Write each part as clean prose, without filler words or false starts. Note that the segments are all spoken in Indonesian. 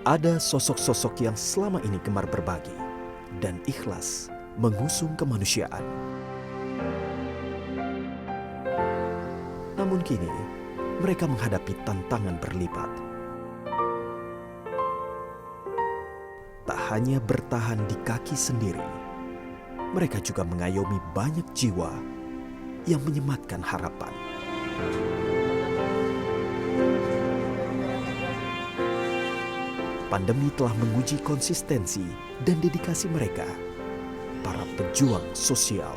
Ada sosok-sosok yang selama ini gemar berbagi dan ikhlas mengusung kemanusiaan. Namun kini, mereka menghadapi tantangan berlipat. Tak hanya bertahan di kaki sendiri, mereka juga mengayomi banyak jiwa yang menyematkan harapan. Pandemi telah menguji konsistensi dan dedikasi mereka, para pejuang sosial.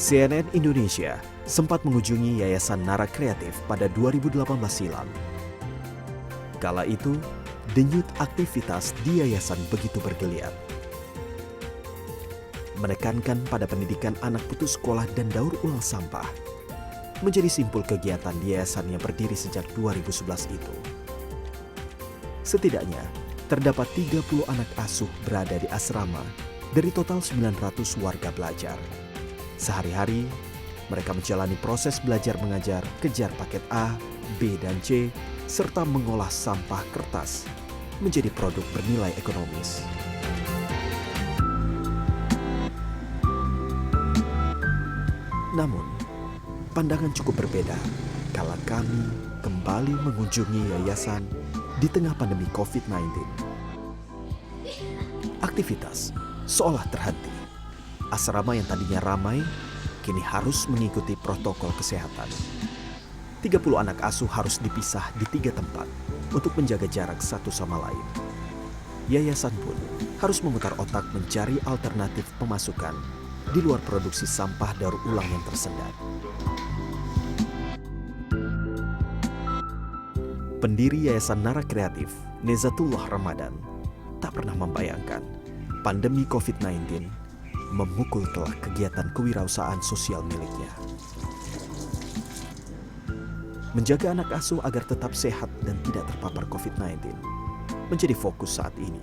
CNN Indonesia sempat mengunjungi Yayasan Nara Kreatif pada 2018 silam. Kala itu, denyut aktivitas di yayasan begitu bergeliat. Menekankan pada pendidikan anak putus sekolah dan daur ulang sampah, menjadi simpul kegiatan di yayasan yang berdiri sejak 2011 itu. Setidaknya, terdapat 30 anak asuh berada di asrama dari total 900 warga belajar. Sehari-hari, mereka menjalani proses belajar mengajar, kejar paket A, B, dan C, serta mengolah sampah kertas menjadi produk bernilai ekonomis. Namun, pandangan cukup berbeda kala kami kembali mengunjungi yayasan di tengah pandemi COVID-19. Aktivitas seolah terhenti. Asrama yang tadinya ramai, kini harus mengikuti protokol kesehatan. 30 anak asuh harus dipisah di 3 tempat untuk menjaga jarak satu sama lain. Yayasan pun harus memutar otak mencari alternatif pemasukan di luar produksi sampah daur ulang yang tersendat. Pendiri Yayasan Nara Kreatif, Nezatullah Ramadan, tak pernah membayangkan pandemi COVID-19 memukul telak kegiatan kewirausahaan sosial miliknya. Menjaga anak asuh agar tetap sehat dan tidak terpapar COVID-19 menjadi fokus saat ini.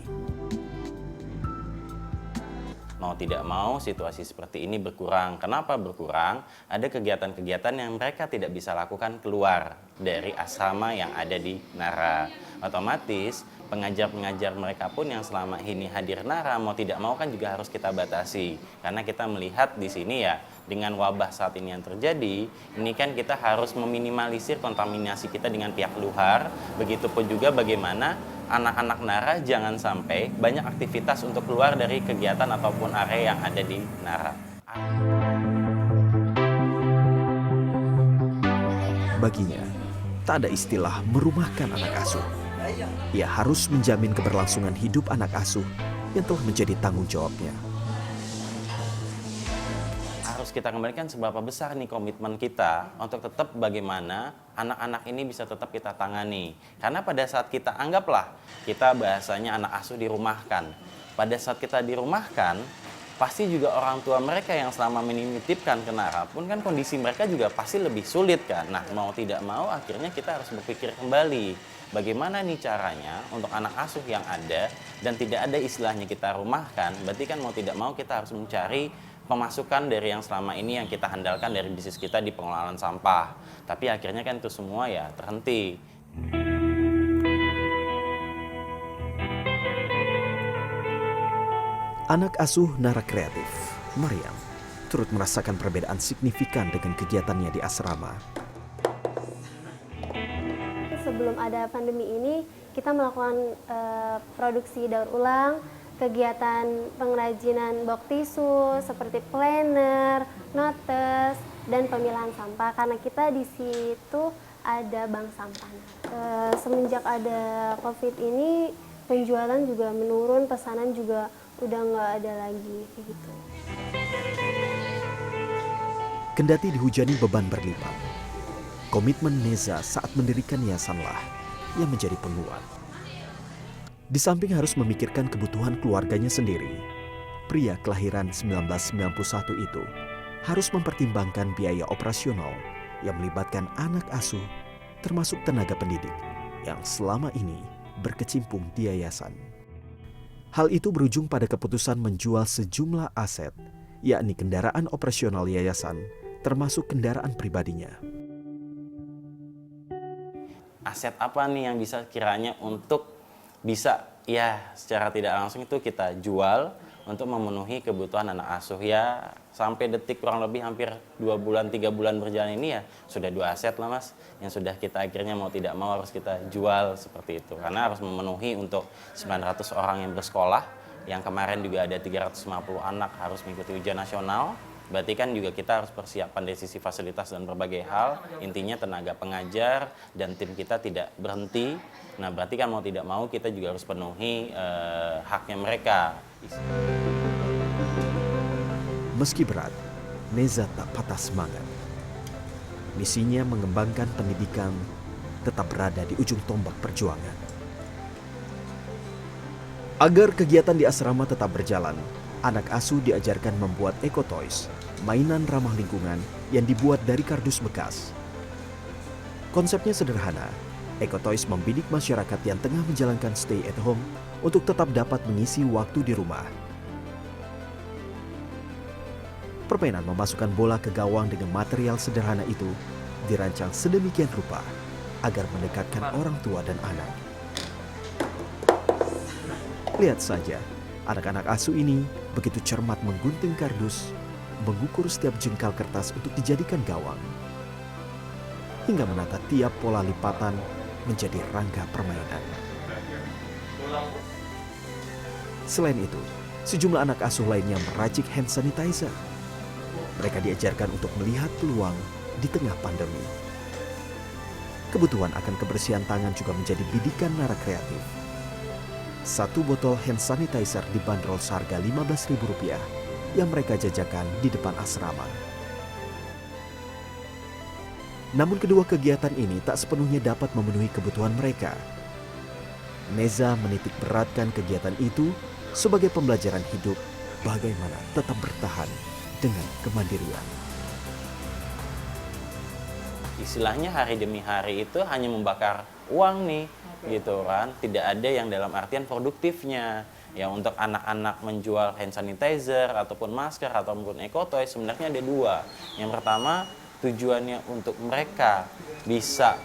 Mau tidak mau situasi seperti ini berkurang. Kenapa berkurang? Ada kegiatan-kegiatan yang mereka tidak bisa lakukan keluar dari asrama yang ada di Nara. Otomatis pengajar-pengajar mereka pun yang selama ini hadir Nara mau tidak mau kan juga harus kita batasi. Karena kita melihat di sini ya dengan wabah saat ini yang terjadi, ini kan kita harus meminimalisir kontaminasi kita dengan pihak luar. Begitupun juga bagaimana anak-anak Nara jangan sampai banyak aktivitas untuk keluar dari kegiatan ataupun area yang ada di Nara. Baginya, tak ada istilah merumahkan anak asuh. Ia harus menjamin keberlangsungan hidup anak asuh yang telah menjadi tanggung jawabnya. Harus kita kembalikan seberapa besar nih komitmen kita untuk tetap bagaimana anak-anak ini bisa tetap kita tangani. Karena pada saat kita anggaplah kita bahasanya anak asuh dirumahkan. Pada saat kita dirumahkan, pasti juga orang tua mereka yang selama menitipkan ke Nara pun kan kondisi mereka juga pasti lebih sulit kan. Nah mau tidak mau akhirnya kita harus berpikir kembali. Bagaimana nih caranya untuk anak asuh yang ada dan tidak ada istilahnya kita rumahkan, berarti kan mau tidak mau kita harus mencari pemasukan dari yang selama ini yang kita handalkan dari bisnis kita di pengelolaan sampah. Tapi akhirnya kan itu semua ya terhenti. Anak asuh Nara Kreatif, Maryam, turut merasakan perbedaan signifikan dengan kegiatannya di asrama. Sebelum ada pandemi ini, kita melakukan produksi daur ulang, kegiatan pengrajinan box tisu seperti planner, notes, dan pemilahan sampah. Karena kita di situ ada bank sampah. Semenjak ada COVID ini, penjualan juga menurun, pesanan juga udah nggak ada lagi gitu. Kendati dihujani beban berlipat, komitmen Neza saat mendirikan yayasanlah yang menjadi penguat. Di samping harus memikirkan kebutuhan keluarganya sendiri, pria kelahiran 1991 itu harus mempertimbangkan biaya operasional yang melibatkan anak asuh termasuk tenaga pendidik yang selama ini berkecimpung di yayasan. Hal itu berujung pada keputusan menjual sejumlah aset, yakni kendaraan operasional yayasan termasuk kendaraan pribadinya. Aset apa nih yang bisa kiranya untuk bisa ya secara tidak langsung itu kita jual untuk memenuhi kebutuhan anak asuh ya sampai detik kurang lebih hampir 2 bulan 3 bulan berjalan ini ya sudah 2 aset lah Mas yang sudah kita akhirnya mau tidak mau harus kita jual seperti itu karena harus memenuhi untuk 900 orang yang bersekolah yang kemarin juga ada 350 anak harus mengikuti ujian nasional. Berarti kan juga kita harus persiapan dari sisi fasilitas dan berbagai hal. Intinya tenaga pengajar dan tim kita tidak berhenti. Nah berarti kan mau tidak mau kita juga harus penuhi haknya mereka. Meski berat, Neza tak patah semangat. Misinya mengembangkan pendidikan tetap berada di ujung tombak perjuangan. Agar kegiatan di asrama tetap berjalan, anak asuh diajarkan membuat eco-toys, mainan ramah lingkungan yang dibuat dari kardus bekas. Konsepnya sederhana, eco-toys membidik masyarakat yang tengah menjalankan stay at home untuk tetap dapat mengisi waktu di rumah. Permainan memasukkan bola ke gawang dengan material sederhana itu dirancang sedemikian rupa agar mendekatkan orang tua dan anak. Lihat saja, anak-anak asuh ini begitu cermat menggunting kardus, mengukur setiap jengkal kertas untuk dijadikan gawang, hingga menata tiap pola lipatan menjadi rangka permainan. Selain itu, sejumlah anak asuh lainnya meracik hand sanitizer. Mereka diajarkan untuk melihat peluang di tengah pandemi. Kebutuhan akan kebersihan tangan juga menjadi bidikan Nara kreatif. 1 botol hand sanitizer dibanderol seharga Rp15.000 yang mereka jajakan di depan asrama. Namun kedua kegiatan ini tak sepenuhnya dapat memenuhi kebutuhan mereka. Neza menitik beratkan kegiatan itu sebagai pembelajaran hidup bagaimana tetap bertahan dengan kemandirian. Istilahnya hari demi hari itu hanya membakar uang nih, gitu kan. Tidak ada yang dalam artian produktifnya. Ya untuk anak-anak menjual hand sanitizer ataupun masker ataupun eco-toy sebenarnya ada 2. Yang pertama tujuannya untuk mereka bisa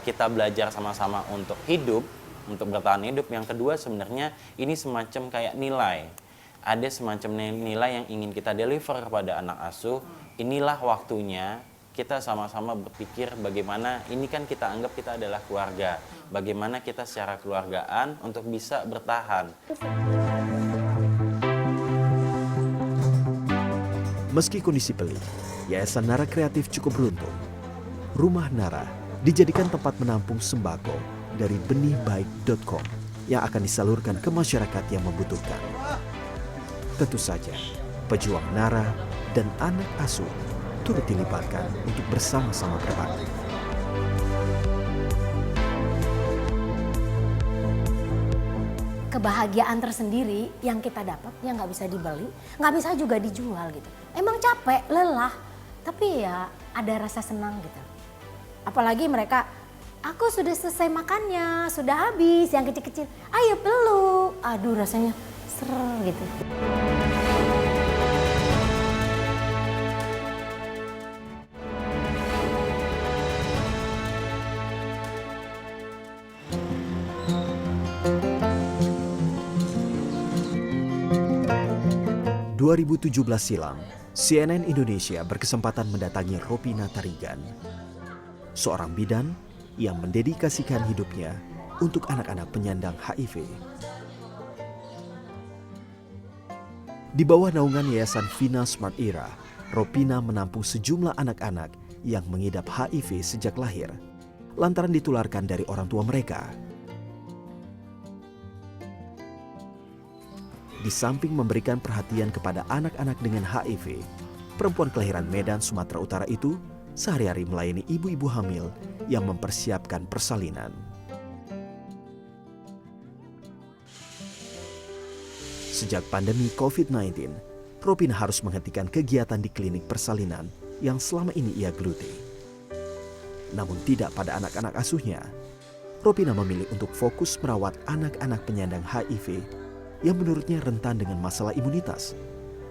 kita belajar sama-sama untuk hidup, untuk bertahan hidup. Yang kedua sebenarnya ini semacam kayak nilai. Ada semacam nilai yang ingin kita deliver kepada anak asuh. Inilah waktunya kita sama-sama berpikir bagaimana ini kan kita anggap kita adalah keluarga. Bagaimana kita secara keluargaan untuk bisa bertahan. Meski kondisi pelik, Yayasan Nara Kreatif cukup beruntung. Rumah Nara dijadikan tempat menampung sembako dari benihbaik.com yang akan disalurkan ke masyarakat yang membutuhkan. Tentu saja, pejuang Nara dan anak asuh turut dilibatkan untuk bersama-sama berbakti. Kebahagiaan tersendiri yang kita dapat yang nggak bisa dibeli, nggak bisa juga dijual gitu. Emang capek, lelah, tapi ya ada rasa senang gitu. Apalagi mereka, aku sudah selesai makannya, sudah habis, yang kecil-kecil, ayo peluk. Aduh rasanya ser gitu. Dua 2017 silam, CNN Indonesia berkesempatan mendatangi Ropina Tarigan, seorang bidan yang mendedikasikan hidupnya untuk anak-anak penyandang HIV. Di bawah naungan Yayasan Vina Smart Era, Ropina menampung sejumlah anak-anak yang mengidap HIV sejak lahir, lantaran ditularkan dari orang tua mereka. Di samping memberikan perhatian kepada anak-anak dengan HIV, perempuan kelahiran Medan, Sumatera Utara itu sehari-hari melayani ibu-ibu hamil yang mempersiapkan persalinan. Sejak pandemi COVID-19, Ropina harus menghentikan kegiatan di klinik persalinan yang selama ini ia geluti. Namun tidak pada anak-anak asuhnya. Ropina memilih untuk fokus merawat anak-anak penyandang HIV yang menurutnya rentan dengan masalah imunitas,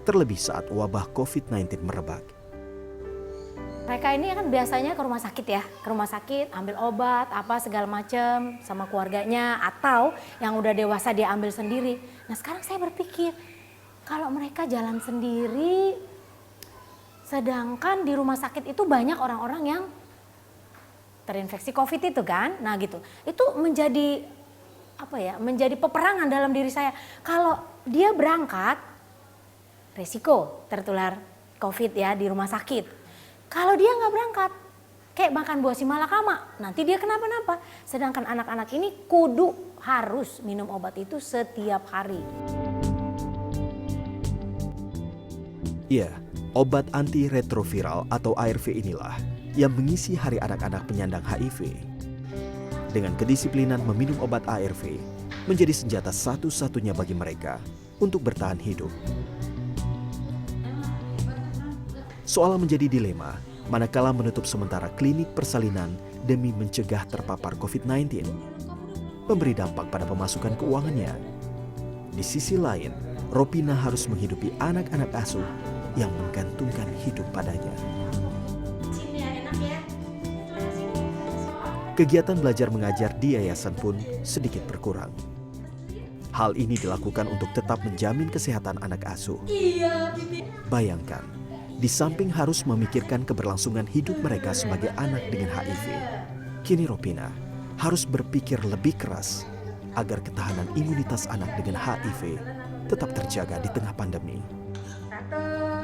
terlebih saat wabah COVID-19 merebak. Mereka ini kan biasanya ke rumah sakit ya, ke rumah sakit ambil obat apa segala macam sama keluarganya, atau yang udah dewasa dia ambil sendiri. Nah sekarang saya berpikir kalau mereka jalan sendiri, sedangkan di rumah sakit itu banyak orang-orang yang terinfeksi COVID itu kan, nah gitu. Itu menjadi apa ya? Menjadi peperangan dalam diri saya. Kalau dia berangkat, resiko tertular COVID ya di rumah sakit. Kalau dia nggak berangkat, kayak makan buah si malakama, nanti dia kenapa-napa. Sedangkan anak-anak ini kudu harus minum obat itu setiap hari. Ya, obat antiretroviral atau ARV inilah yang mengisi hari anak-anak penyandang HIV. Dengan kedisiplinan meminum obat ARV menjadi senjata satu-satunya bagi mereka untuk bertahan hidup. Seolah menjadi dilema, manakala menutup sementara klinik persalinan demi mencegah terpapar COVID-19, memberi dampak pada pemasukan keuangannya. Di sisi lain, Ropina harus menghidupi anak-anak asuh yang menggantungkan hidup padanya. Kegiatan belajar mengajar di yayasan pun sedikit berkurang. Hal ini dilakukan untuk tetap menjamin kesehatan anak asuh. Bayangkan, di samping harus memikirkan keberlangsungan hidup mereka sebagai anak dengan HIV, kini Ropina harus berpikir lebih keras agar ketahanan imunitas anak dengan HIV tetap terjaga di tengah pandemi.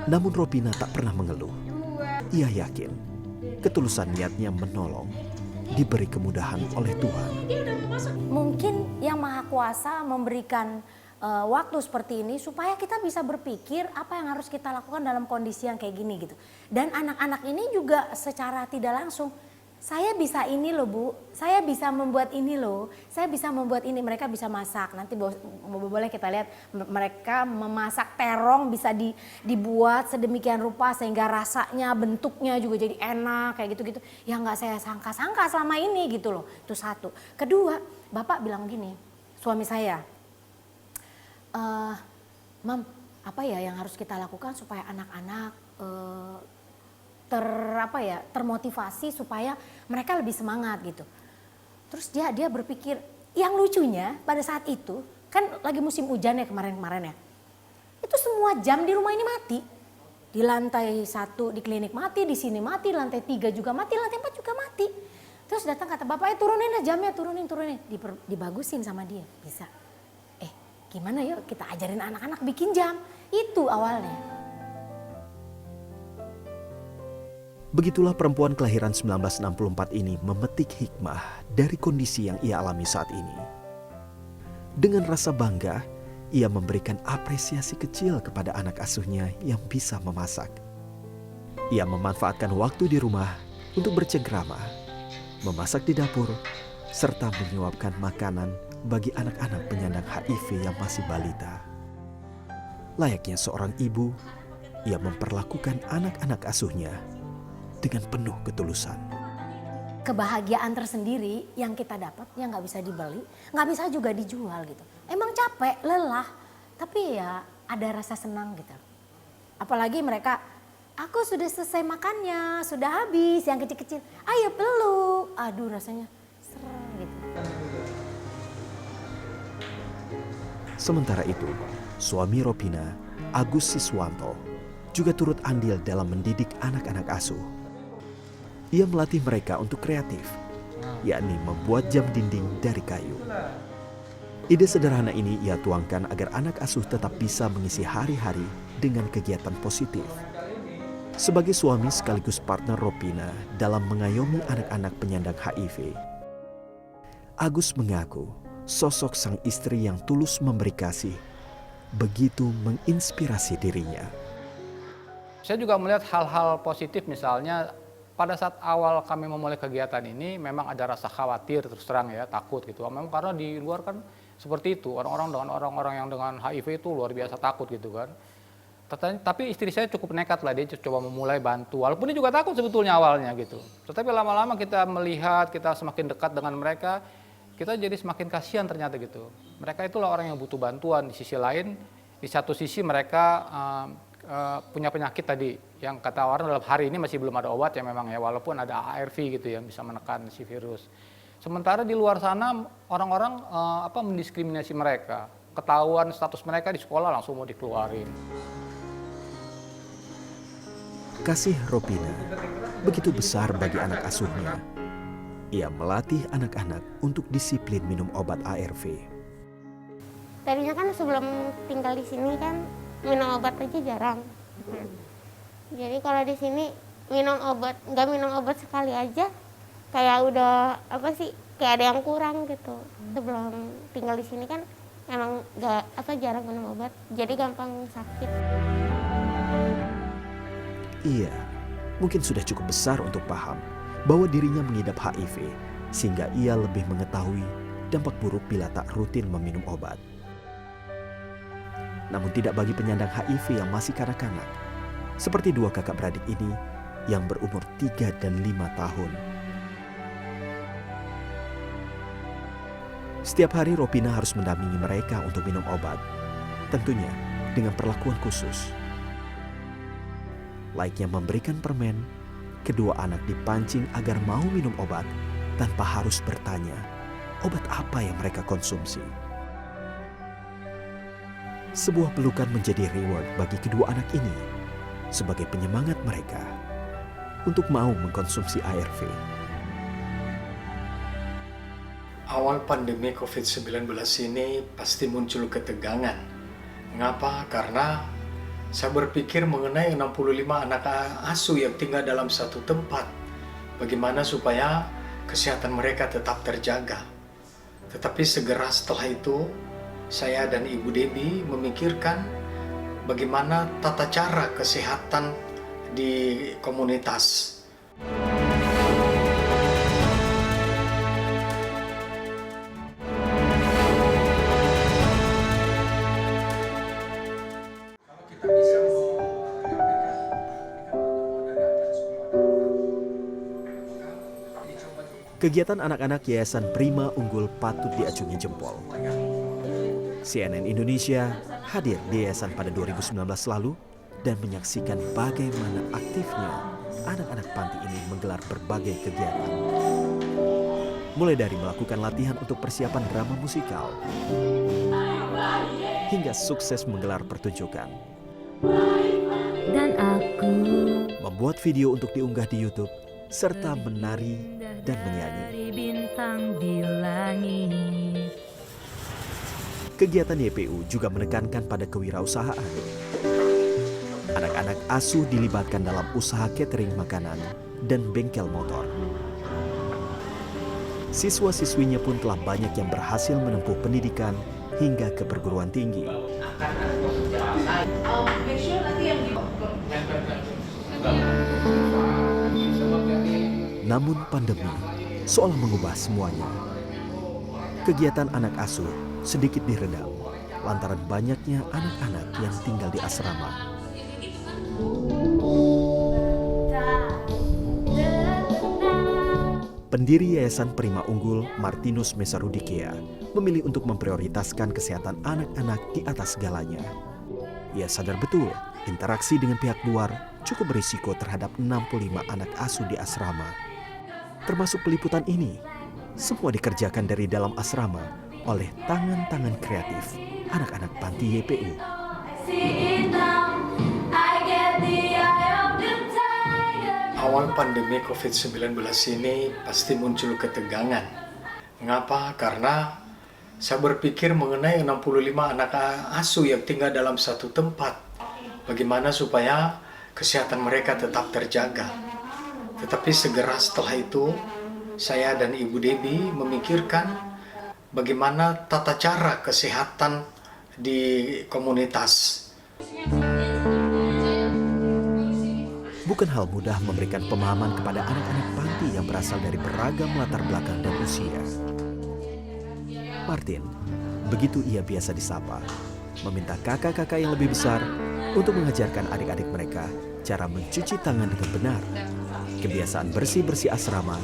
Namun Ropina tak pernah mengeluh. Ia yakin ketulusan niatnya menolong diberi kemudahan oleh Tuhan. Mungkin Yang Maha Kuasa memberikan waktu seperti ini supaya kita bisa berpikir apa yang harus kita lakukan dalam kondisi yang kayak gini gitu. Dan anak-anak ini juga secara tidak langsung, saya bisa ini loh Bu, saya bisa membuat ini loh, saya bisa membuat ini, mereka bisa masak. Nanti boleh kita lihat mereka memasak terong bisa dibuat sedemikian rupa sehingga rasanya, bentuknya juga jadi enak kayak gitu-gitu. Yang nggak saya sangka-sangka selama ini gitu loh, itu satu. Kedua, Bapak bilang gini, suami saya, Mam, apa ya yang harus kita lakukan supaya anak-anak termotivasi supaya mereka lebih semangat gitu. Terus dia berpikir, yang lucunya pada saat itu kan lagi musim hujan ya kemarin-kemarin ya. Itu semua jam di rumah ini mati. Di lantai 1 di klinik mati, di sini mati, lantai 3 juga mati, lantai 4 juga mati. Terus datang kata bapaknya, turunin aja jamnya, turunin. Dibagusin sama dia, bisa. Gimana yuk kita ajarin anak-anak bikin jam. Itu awalnya. Begitulah perempuan kelahiran 1964 ini memetik hikmah dari kondisi yang ia alami saat ini. Dengan rasa bangga, ia memberikan apresiasi kecil kepada anak asuhnya yang bisa memasak. Ia memanfaatkan waktu di rumah untuk bercengkrama, memasak di dapur, serta menyuapkan makanan bagi anak-anak penyandang HIV yang masih balita. Layaknya seorang ibu, ia memperlakukan anak-anak asuhnya dengan penuh ketulusan. Kebahagiaan tersendiri yang kita dapat yang nggak bisa dibeli, nggak bisa juga dijual gitu. Emang capek, lelah, tapi ya ada rasa senang gitu. Apalagi mereka, aku sudah selesai makannya, sudah habis, yang kecil-kecil, ayo peluk. Aduh rasanya serem gitu. Sementara itu, suami Ropina, Agus Siswanto, juga turut andil dalam mendidik anak-anak asuh. Ia melatih mereka untuk kreatif, yakni membuat jam dinding dari kayu. Ide sederhana ini ia tuangkan agar anak asuh tetap bisa mengisi hari-hari dengan kegiatan positif. Sebagai suami sekaligus partner Ropina dalam mengayomi anak-anak penyandang HIV, Agus mengaku sosok sang istri yang tulus memberi kasih begitu menginspirasi dirinya. Saya juga melihat hal-hal positif, misalnya pada saat awal kami memulai kegiatan ini memang ada rasa khawatir, terus terang ya, takut gitu. Memang karena di luar kan seperti itu. Orang-orang yang dengan HIV itu luar biasa takut gitu kan. Tapi istri saya cukup nekat lah, dia coba memulai bantu. Walaupun dia juga takut sebetulnya awalnya gitu. Tetapi lama-lama kita melihat, kita semakin dekat dengan mereka, kita jadi semakin kasihan ternyata gitu. Mereka itulah orang yang butuh bantuan. Di sisi lain, di satu sisi mereka punya penyakit tadi yang kata orang dalam hari ini masih belum ada obat ya memang ya, walaupun ada ARV gitu yang bisa menekan si virus. Sementara di luar sana orang-orang mendiskriminasi mereka. Ketahuan status mereka di sekolah langsung mau dikeluarin. Kasih Ropina begitu besar bagi anak asuhnya. Ia melatih anak-anak untuk disiplin minum obat ARV. Tadinya kan sebelum tinggal di sini kan minum obat aja jarang. Jadi kalau di sini nggak minum obat sekali aja, kayak udah kayak ada yang kurang gitu. Sebelum tinggal di sini kan emang jarang minum obat, jadi gampang sakit. Ia mungkin sudah cukup besar untuk paham bahwa dirinya mengidap HIV, sehingga ia lebih mengetahui dampak buruk bila tak rutin meminum obat. Namun tidak bagi penyandang HIV yang masih kanak-kanak, seperti dua kakak beradik ini yang berumur 3 dan 5 tahun. Setiap hari Ropina harus mendampingi mereka untuk minum obat, tentunya dengan perlakuan khusus. Layaknya memberikan permen, kedua anak dipancing agar mau minum obat tanpa harus bertanya obat apa yang mereka konsumsi. Sebuah pelukan menjadi reward bagi kedua anak ini sebagai penyemangat mereka untuk mau mengkonsumsi ARV. Awal pandemi COVID-19 ini pasti muncul ketegangan. Mengapa? Karena saya berpikir mengenai 65 anak asuh yang tinggal dalam satu tempat. Bagaimana supaya kesehatan mereka tetap terjaga. Tetapi segera setelah itu, saya dan Ibu Debbie memikirkan bagaimana tata cara kesehatan di komunitas. Kegiatan anak-anak Yayasan Prima Unggul patut diacungi jempol. CNN Indonesia hadir di yayasan pada 2019 lalu dan menyaksikan bagaimana aktifnya anak-anak panti ini menggelar berbagai kegiatan. Mulai dari melakukan latihan untuk persiapan drama musikal, hingga sukses menggelar pertunjukan. Dan aku Membuat video untuk diunggah di YouTube, serta menari dan menyanyi. dari bintang di langit. Kegiatan YPU juga menekankan pada kewirausahaan. Anak-anak asuh dilibatkan dalam usaha catering makanan dan bengkel motor. Siswa-siswinya pun telah banyak yang berhasil menempuh pendidikan hingga ke perguruan tinggi. Namun pandemi seolah mengubah semuanya. Kegiatan anak asuh sedikit diredam lantaran banyaknya anak-anak yang tinggal di asrama. Pendiri Yayasan Prima Unggul, Martinus Mesarudikea, memilih untuk memprioritaskan kesehatan anak-anak di atas segalanya. Ia sadar betul, interaksi dengan pihak luar cukup berisiko terhadap 65 anak asuh di asrama. Termasuk peliputan ini, semua dikerjakan dari dalam asrama oleh tangan-tangan kreatif anak-anak panti YPU. Awal pandemi COVID-19 ini pasti muncul ketegangan. Mengapa? Karena saya berpikir mengenai 65 anak asuh yang tinggal dalam satu tempat. Bagaimana supaya kesehatan mereka tetap terjaga. Tetapi segera setelah itu, saya dan Ibu Debbie memikirkan bagaimana tata cara kesehatan di komunitas. Bukan hal mudah memberikan pemahaman kepada anak-anak panti yang berasal dari beragam latar belakang dan usia. Martin begitu ia biasa disapa, meminta kakak-kakak yang lebih besar untuk mengajarkan adik-adik mereka cara mencuci tangan dengan benar. Kebiasaan bersih-bersih asrama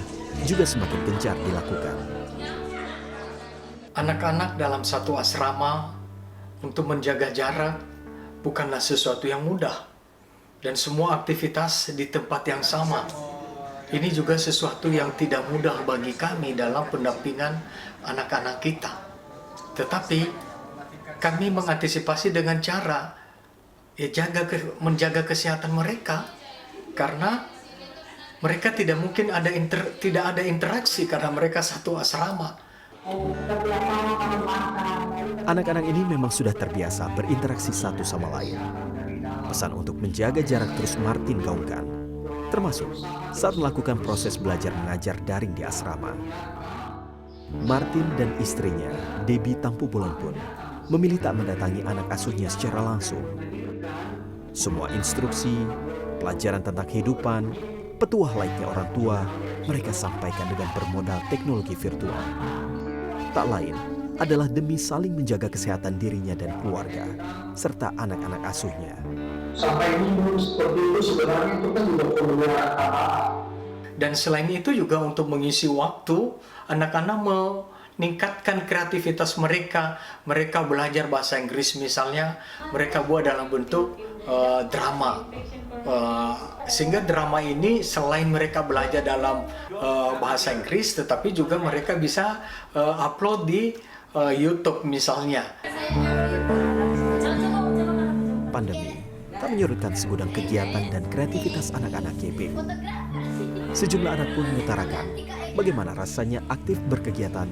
juga semakin gencar dilakukan. Anak-anak dalam satu asrama untuk menjaga jarak bukanlah sesuatu yang mudah. Dan semua aktivitas di tempat yang sama. Ini juga sesuatu yang tidak mudah bagi kami dalam pendampingan anak-anak kita. Tetapi kami mengantisipasi dengan cara menjaga kesehatan mereka, karena mereka tidak mungkin tidak ada interaksi karena mereka satu asrama. Anak-anak ini memang sudah terbiasa berinteraksi satu sama lain. Pesan untuk menjaga jarak terus Martin gaungkan, termasuk saat melakukan proses belajar mengajar daring di asrama. Martin dan istrinya, Debbie Tampu Bulan pun, memilih tak mendatangi anak asuhnya secara langsung. Semua instruksi, pelajaran tentang kehidupan, petuah laiknya orang tua, mereka sampaikan dengan bermodal teknologi virtual. Tak lain adalah demi saling menjaga kesehatan dirinya dan keluarga, serta anak-anak asuhnya. Sampai minum seperti itu sebenarnya itu kan juga perlu dan selain itu juga untuk mengisi waktu, anak-anak meningkatkan kreativitas mereka. Mereka belajar bahasa Inggris misalnya, mereka buat dalam bentuk drama. Sehingga drama ini selain mereka belajar dalam bahasa Inggris, tetapi juga mereka bisa upload di YouTube misalnya. Pandemi tak menyurutkan segudang kegiatan dan kreativitas anak-anak YP. Sejumlah anak pun mengutarakan bagaimana rasanya aktif berkegiatan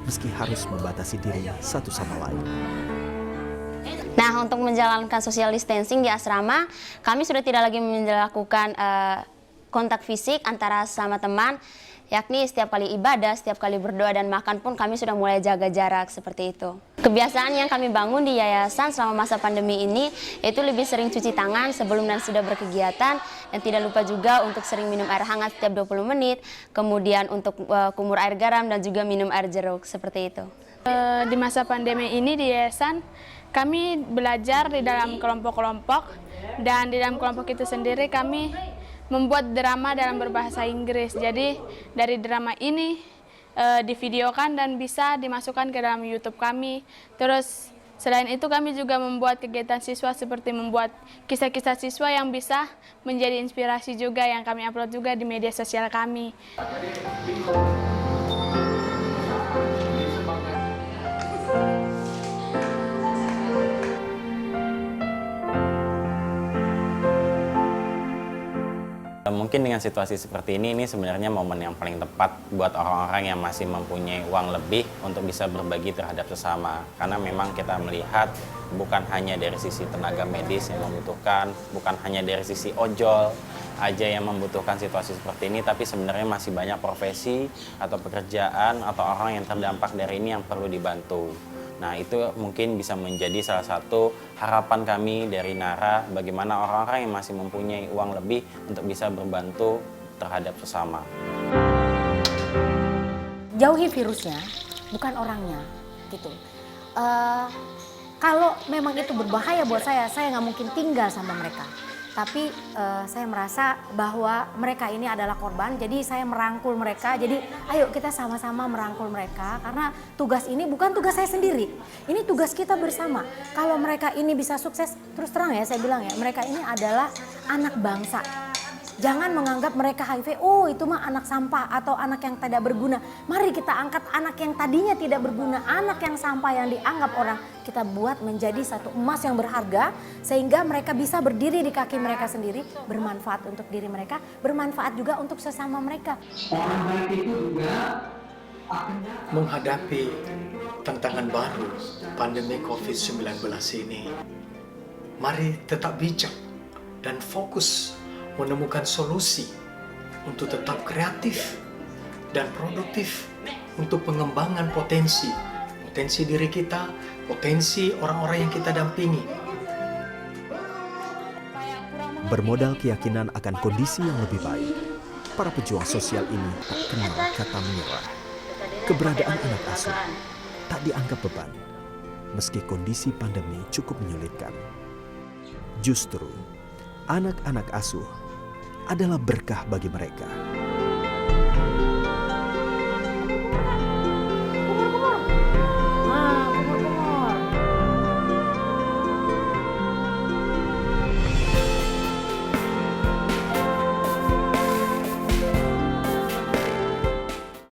meski harus membatasi diri satu sama lain. Nah, untuk menjalankan social distancing di asrama, kami sudah tidak lagi melakukan kontak fisik antara sama teman, yakni setiap kali ibadah, setiap kali berdoa dan makan pun kami sudah mulai jaga jarak seperti itu. Kebiasaan yang kami bangun di yayasan selama masa pandemi ini yaitu lebih sering cuci tangan sebelum dan sudah berkegiatan, dan tidak lupa juga untuk sering minum air hangat setiap 20 menit, kemudian untuk kumur air garam dan juga minum air jeruk seperti itu. Di masa pandemi ini di yayasan kami belajar di dalam kelompok-kelompok, dan di dalam kelompok itu sendiri kami membuat drama dalam berbahasa Inggris. Jadi dari drama ini divideokan dan bisa dimasukkan ke dalam YouTube kami. Terus selain itu kami juga membuat kegiatan siswa seperti membuat kisah-kisah siswa yang bisa menjadi inspirasi juga, yang kami upload juga di media sosial kami. Mungkin dengan situasi seperti ini sebenarnya momen yang paling tepat buat orang-orang yang masih mempunyai uang lebih untuk bisa berbagi terhadap sesama. Karena memang kita melihat bukan hanya dari sisi tenaga medis yang membutuhkan, bukan hanya dari sisi ojol aja yang membutuhkan situasi seperti ini, tapi sebenarnya masih banyak profesi atau pekerjaan atau orang yang terdampak dari ini yang perlu dibantu. Nah, itu mungkin bisa menjadi salah satu harapan kami dari Nara, bagaimana orang-orang yang masih mempunyai uang lebih untuk bisa berbantu terhadap sesama. Jauhi virusnya, bukan orangnya, gitu. Kalau memang itu berbahaya buat saya nggak mungkin tinggal sama mereka. Tapi saya merasa bahwa mereka ini adalah korban, jadi saya merangkul mereka. Jadi ayo kita sama-sama merangkul mereka, karena tugas ini bukan tugas saya sendiri. Ini tugas kita bersama. Kalau mereka ini bisa sukses, terus terang ya saya bilang ya, mereka ini adalah anak bangsa. Jangan menganggap mereka HIV, oh itu mah anak sampah atau anak yang tidak berguna. Mari kita angkat anak yang tadinya tidak berguna, anak yang sampah yang dianggap orang, kita buat menjadi satu emas yang berharga, sehingga mereka bisa berdiri di kaki mereka sendiri, bermanfaat untuk diri mereka, bermanfaat juga untuk sesama mereka. Menghadapi tantangan baru pandemi COVID-19 ini, mari tetap bijak dan fokus menemukan solusi untuk tetap kreatif dan produktif untuk pengembangan potensi diri kita, potensi orang-orang yang kita dampingi. Bermodal keyakinan akan kondisi yang lebih baik, para pejuang sosial ini tak kenal kata menyerah. Keberadaan anak asuh tak dianggap beban, meski kondisi pandemi cukup menyulitkan. Justru, anak-anak asuh adalah berkah bagi mereka.